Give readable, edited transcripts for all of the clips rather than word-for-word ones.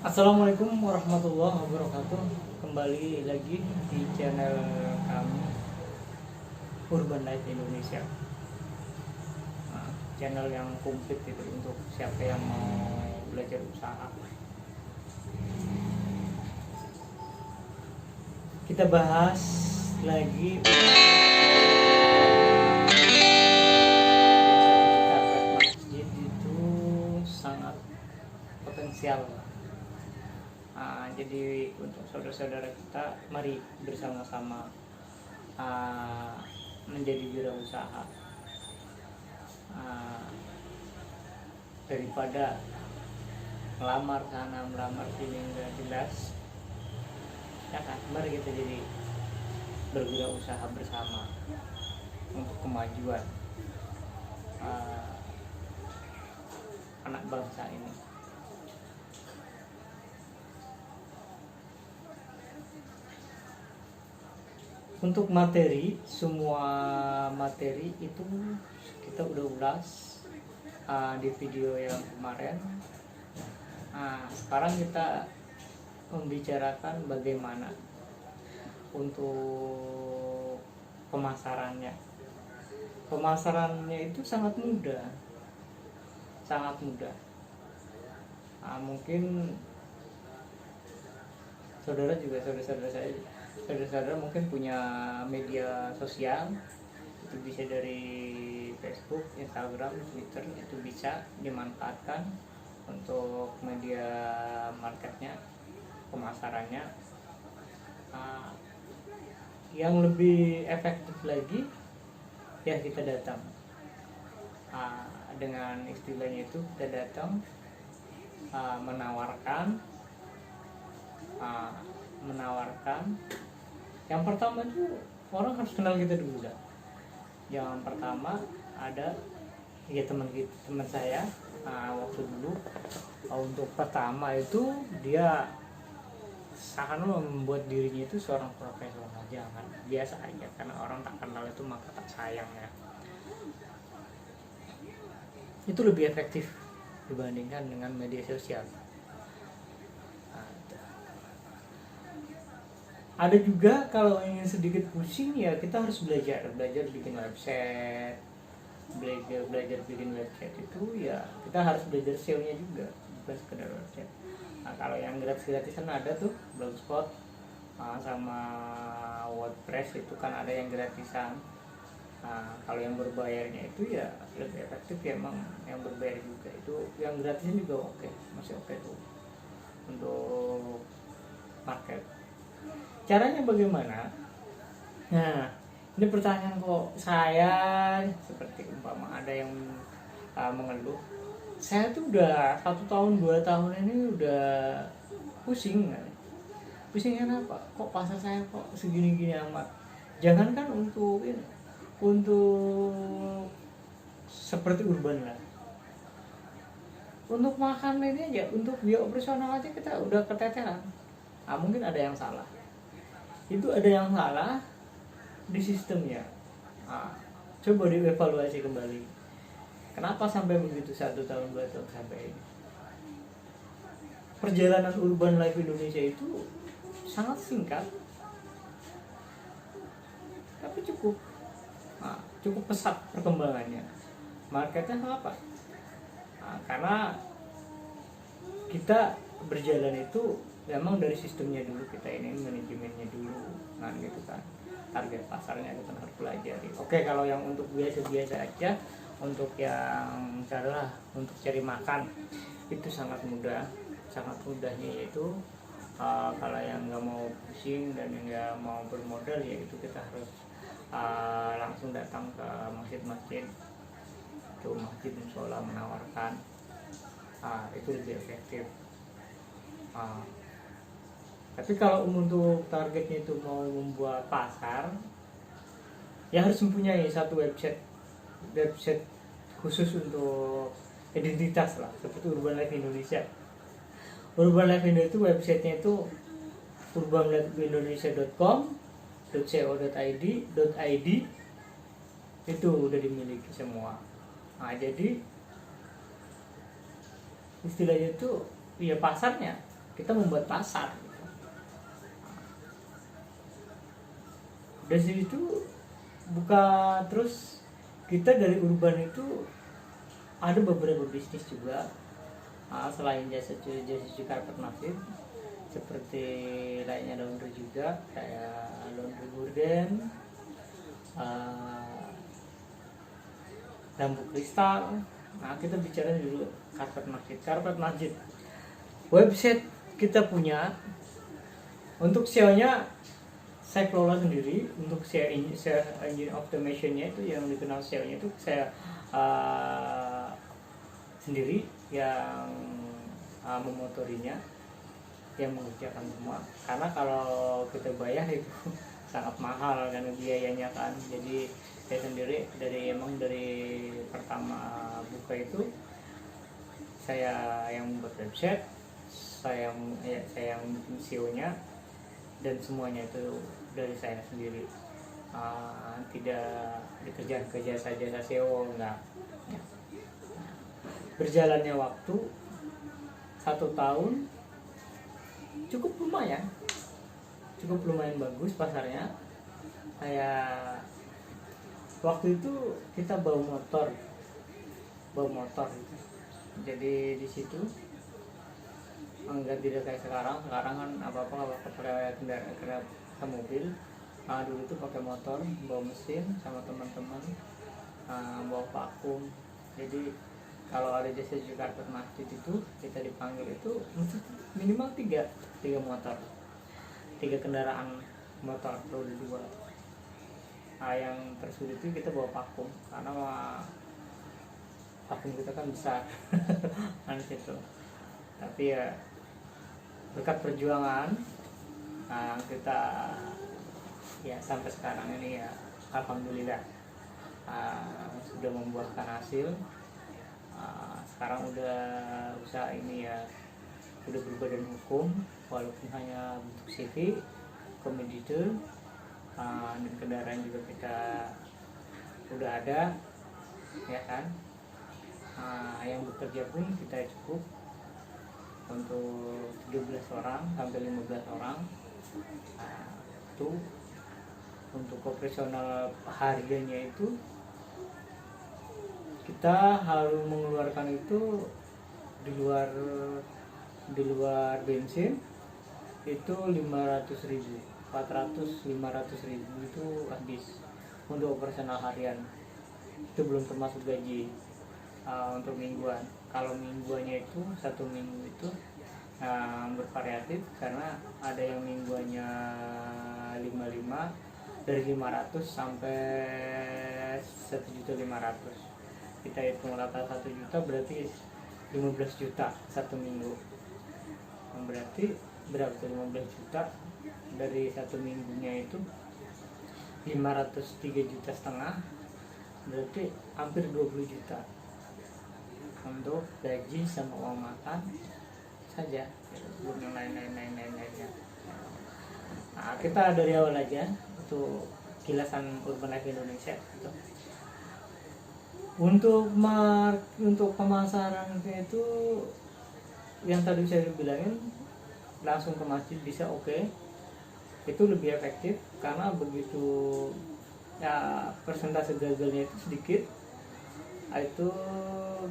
Assalamualaikum warahmatullahi wabarakatuh. Kembali lagi di channel kami Urban Life Indonesia. Channel yang komplit itu untuk siapa yang mau belajar usaha. Kita bahas lagi karpet masjid itu sangat potensial. Jadi untuk saudara-saudara kita, mari bersama-sama menjadi wirausaha, daripada melamar sana melamar sini nggak jelas, ya kan? Mari kita jadi berwirausaha bersama untuk kemajuan anak bangsa ini. Untuk materi, semua materi itu kita udah ulas di video yang kemarin. Sekarang kita membicarakan bagaimana untuk pemasarannya. Pemasarannya itu sangat mudah, sangat mudah. Mungkin saudara mungkin punya media sosial, itu bisa dari Facebook, Instagram, Twitter, itu bisa dimanfaatkan untuk media marketnya, pemasarannya. Yang lebih efektif lagi, ya kita datang, dengan istilahnya itu kita datang, menawarkan. Yang pertama itu orang harus kenal kita dulu dah. Yang pertama ada ya teman saya, waktu dulu, untuk pertama itu dia seakan membuat dirinya itu seorang profesional. Jangan, biasa aja, karena orang tak kenal itu maka tak sayang ya. Itu lebih efektif dibandingkan dengan media sosial. Ada juga kalau ingin sedikit pusing, ya kita harus belajar bikin website. Belajar bikin website itu ya kita harus belajar SEO-nya juga, bukan sekedar website. Kalau yang gratisan ada tuh Blogspot, sama WordPress, itu kan ada yang gratisan. Kalau yang berbayarnya itu ya lebih efektif ya, emang yang berbayar juga. Itu yang gratisan juga masih oke tuh untuk market. Caranya bagaimana? Nah, ini pertanyaan kok saya, seperti umpama ada yang mengeluh, saya tuh udah 1 tahun 2 tahun ini udah pusing. Kenapa? Kok pasar saya kok segini-gini amat? Jangankan untuk seperti urban lah, untuk makan ini aja, untuk biaya operasional aja kita udah keteteran. Mungkin ada yang salah. Itu ada yang salah di sistemnya. Coba dievaluasi kembali. Kenapa sampai begitu 1 tahun 2 tahun sampai ini? Perjalanan urban life Indonesia itu sangat singkat, tapi cukup pesat perkembangannya. Marketnya apa? Karena kita berjalan itu memang dari sistemnya dulu, kita ini manajemennya dulu, gitu kan. Target pasarnya kita harus pelajari. Oke, kalau yang untuk biasa aja, untuk yang untuk cari makan, itu sangat mudah. Sangat mudahnya yaitu kalau yang nggak mau pusing dan nggak mau bermodal, ya itu kita harus langsung datang ke masjid-masjid, itu masjid musola menawarkan, itu lebih efektif. Tapi kalau untuk targetnya itu mau membuat pasar, ya harus mempunyai satu website khusus untuk identitas lah, seperti Urban Life Indonesia. Urban Life Indonesia itu websitenya itu urbanlifeindonesia.com, .co.id, itu udah dimiliki semua. Jadi istilahnya itu ya pasarnya kita membuat pasar gitu. Dari situ buka, terus kita dari urban itu ada beberapa bisnis juga selain jasa cuci karpet masjid, seperti lainnya laundry juga, kayak laundry gorden, lampu kristal. Nah, kita bicara dulu karpet masjid. Karpet masjid, website kita punya. Untuk SEO-nya saya kelola sendiri. Untuk SEO engine optimization-nya itu yang dikenal SEO-nya itu saya sendiri yang memotorinya, yang mengerjakan semua. Karena kalau kita bayar itu sangat mahal karena biayanya kan. Jadi saya sendiri dari pertama buka itu saya yang membuat website, saya yang bikin SEO-nya, dan semuanya itu dari saya sendiri. Tidak dikerjakan ke jasa SEO, enggak. Berjalannya waktu 1 tahun cukup lumayan bagus pasarnya. Kayak waktu itu kita bawa motor gitu. Jadi di situ enggak, tidak kayak sekarang kan apa-apa pakai kendaraan mobil. Dulu tuh pakai motor, bawa mesin sama teman-teman, bawa vakum. Jadi kalau ada jasa cuci karpet masjid itu kita dipanggil itu minimal 3 motor, 3 kendaraan motor roda 2. Yang tersulit itu kita bawa vakum, karena vakum kita kan besar kan situ. Tapi ya berkat perjuangan kita ya sampai sekarang ini ya alhamdulillah sudah membuahkan hasil. Sekarang udah usaha ini ya udah berbadan hukum, walaupun hanya bentuk CV, komeditor, dan kendaraan juga kita udah ada, ya kan. Yang bekerja pun kita cukup untuk 13 orang sampai 15 orang. Itu untuk operasional harganya itu kita harus mengeluarkan itu di luar bensin itu 500.000, 500.000 itu habis untuk operasional harian. Itu belum termasuk gaji untuk mingguan. Kalau mingguannya itu 1 minggu itu bervariatif, karena ada yang mingguannya 55, dari 500 sampai 1.500.000. Kita hitung rata 1 juta berarti 15 juta 1 minggu. Berarti berapa tuh 15 juta dari 1 minggunya itu 503,5 juta, berarti hampir 20 juta untuk gaji sama uang makan saja, belum yang lainnya. Kita dari awal aja untuk kilasan urban life Indonesia gitu. Untuk pemasaran itu yang tadi saya bilangin, langsung ke masjid bisa, oke. Itu lebih efektif karena begitu ya persentase gagalnya itu sedikit. Itu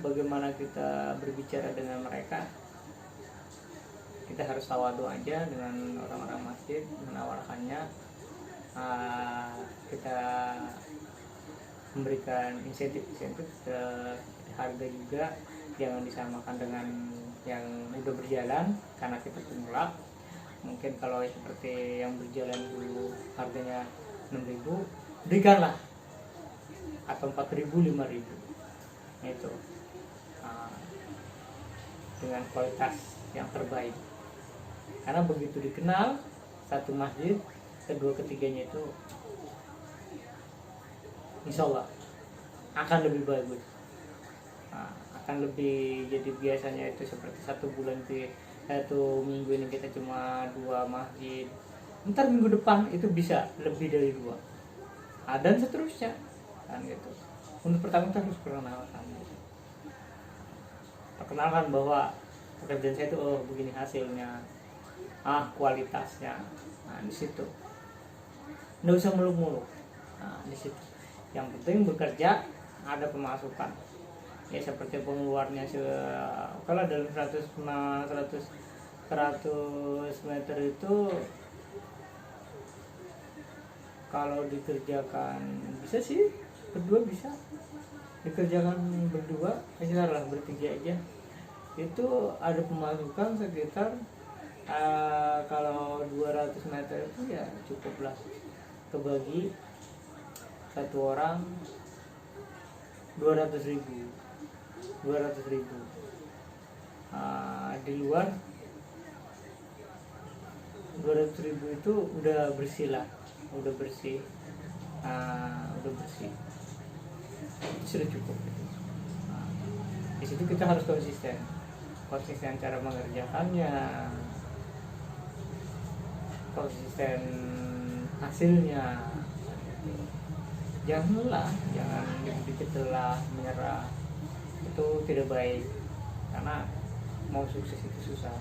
bagaimana kita berbicara dengan mereka. Kita harus tawadu aja dengan orang-orang masjid, menawarkannya. Kita memberikan insentif ke harga juga, jangan disamakan dengan yang udah berjalan, karena kita pemula. Mungkin kalau seperti yang berjalan dulu harganya 6.000, berikanlah, atau 4.000, 5.000 itu dengan kualitas yang terbaik. Karena begitu dikenal satu masjid, kedua ketiganya itu insya Allah akan lebih bagus, akan lebih. Jadi biasanya itu seperti 1 bulan itu, 1 minggu ini kita cuma 2 masjid, ntar minggu depan itu bisa lebih dari 2, dan seterusnya kan gitu. Untuk pertama kita harus perkenalkan bahwa pekerjaan saya itu begini hasilnya. kualitasnya. Nah di situ nggak usah muluk-muluk. Nah di situ yang penting bekerja, ada pemasukan. Ya seperti pengeluarnya kalau dalam 100 meter itu kalau dikerjakan bisa sih berdua, bisa dikerjakan berdua aja lah, bertiga aja itu ada pemasukan sekitar kalau 200 meter itu ya cukup lah, kebagi satu orang 200.000. Di luar 200.000 itu udah bersih lah, udah bersih sudah cukup gitu. Di situ kita harus konsisten cara mengerjakannya, konsisten hasilnya. Jangan dikit-dikit telah menyerah, itu tidak baik, karena mau sukses itu susah,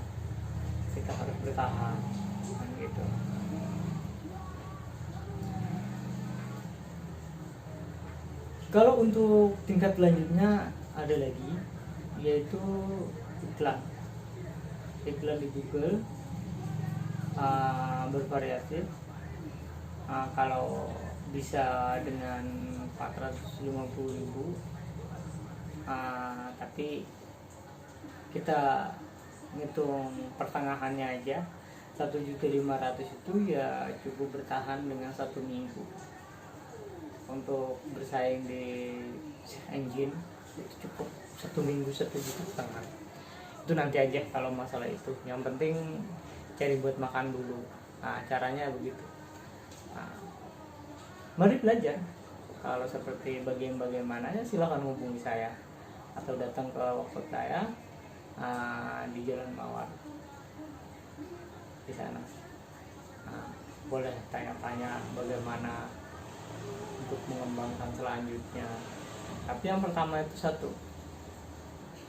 kita harus bertahan kan gitu. Kalau untuk tingkat selanjutnya ada lagi, yaitu iklan di Google, bervariasi. Kalau bisa dengan 450.000, tapi kita ngitung pertengahannya aja 1.500.000 itu ya cukup bertahan dengan 1 minggu. Untuk bersaing di engine itu cukup 1 minggu 1,5 juta. Itu nanti aja kalau masalah itu, yang penting cari buat makan dulu. Caranya begitu. Mari belajar. Kalau seperti bagaimana ya silakan hubungi saya atau datang ke workshop saya di Jalan Mawar di sana. Boleh tanya-tanya bagaimana untuk mengembangkan selanjutnya. Tapi yang pertama itu satu,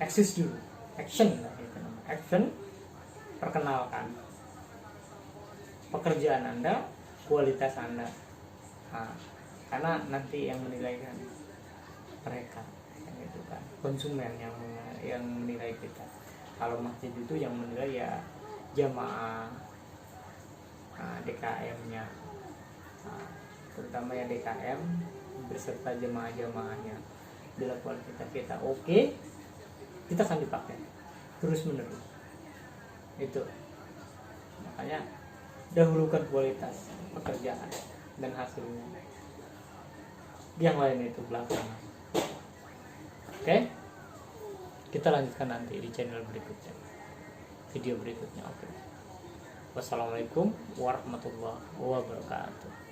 eksis dulu, action, perkenalkan pekerjaan Anda, kualitas Anda. Karena nanti yang menilai kan mereka, gitu kan, konsumen yang menilai kita. Kalau masjid itu yang menilai ya jamaah, DKM-nya, terutama ya DKM beserta jemaah-jemaahnya. Bila kualitas kita oke, kita akan dipakai terus menerus. Itu makanya dahulukan kualitas pekerjaan dan hasilnya, yang lain itu belakangan. Oke, kita lanjutkan nanti di channel berikutnya, video berikutnya. Oke, wassalamualaikum warahmatullahi wabarakatuh.